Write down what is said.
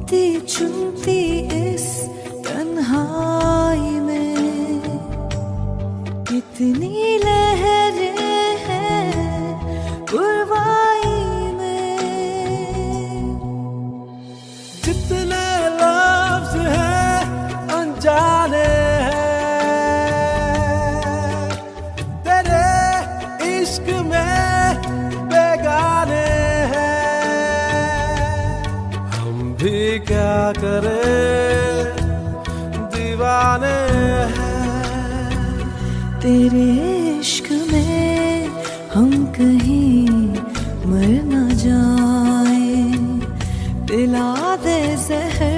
गिनती चुनती इस तन्हाई में, कितनी लहरें हैं पुरवाई में। जितने लफ्ज हैं अनजाने हैं, तेरे इश्क में बेगाने हैं। हम भी क्या करें, दीवाने हैं। तेरे इश्क में हम कहीं मर न जाए, पिला दे जहर